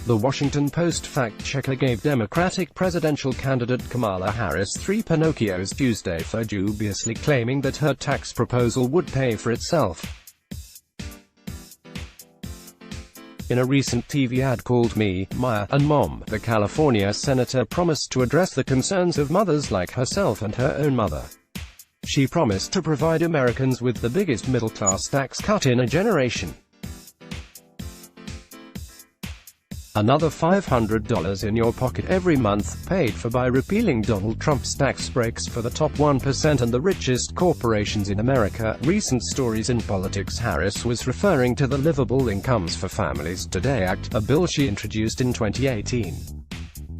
The Washington Post fact-checker gave Democratic presidential candidate Kamala Harris 3 Pinocchios Tuesday for dubiously claiming that her tax proposal would pay for itself. In a recent TV ad called Me, Maya, and Mom, the California senator promised to address the concerns of mothers like herself and her own mother. She promised to provide Americans with the biggest middle-class tax cut in a generation. Another $500 in your pocket every month, paid for by repealing Donald Trump's tax breaks for the top 1% and the richest corporations in America. Recent stories in politics. Harris was referring to the Livable Incomes for Families Today Act, a bill she introduced in 2018.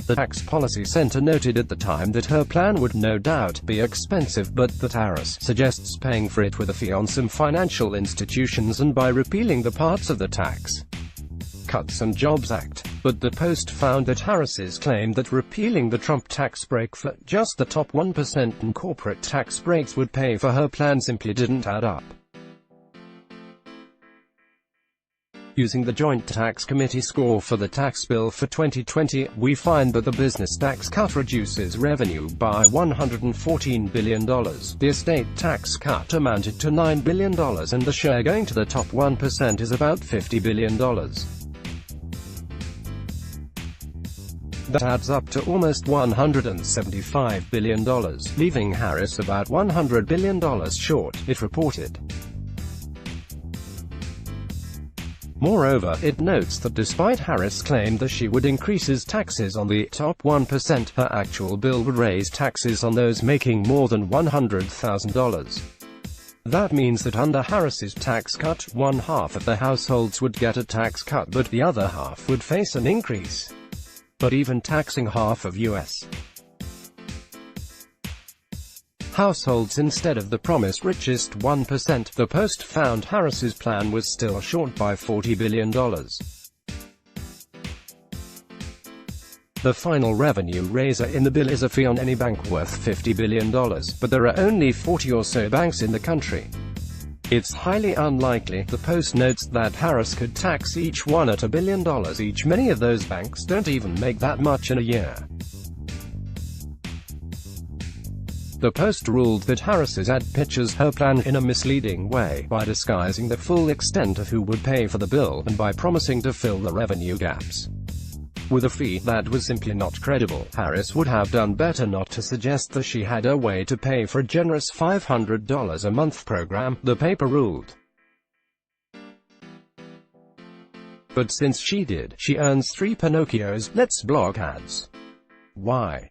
The Tax Policy Center noted at the time that her plan would no doubt be expensive, but that Harris suggests paying for it with a fee on some financial institutions and by repealing the parts of the Tax Cuts and Jobs Act. But the Post found that Harris's claim that repealing the Trump tax break for just the top 1% and corporate tax breaks would pay for her plan simply didn't add up. Using the Joint Tax Committee score for the tax bill for 2020, we find that the business tax cut reduces revenue by $114 billion. The estate tax cut amounted to $9 billion and the share going to the top 1% is about $50 billion. That adds up to almost $175 billion, leaving Harris about $100 billion short, it reported. Moreover, it notes that despite Harris' claim that she would increase taxes on the top 1%, her actual bill would raise taxes on those making more than $100,000. That means that under Harris's tax cut, one half of the households would get a tax cut but the other half would face an increase. But even taxing half of U.S. households instead of the promised richest 1%, the Post found Harris's plan was still short by $40 billion. The final revenue raiser in the bill is a fee on any bank worth $50 billion, but there are only 40 or so banks in the country. It's highly unlikely, the Post notes, that Harris could tax each one at $1 billion each. Many of those banks don't even make that much in a year. The Post ruled that Harris's ad pitches her plan in a misleading way, by disguising the full extent of who would pay for the bill, and by promising to fill the revenue gaps with a fee that was simply not credible. Harris would have done better not to suggest that she had a way to pay for a generous $500 a month program, the paper ruled. But since she did, she earns 3 Pinocchios. Let's block ads. Why?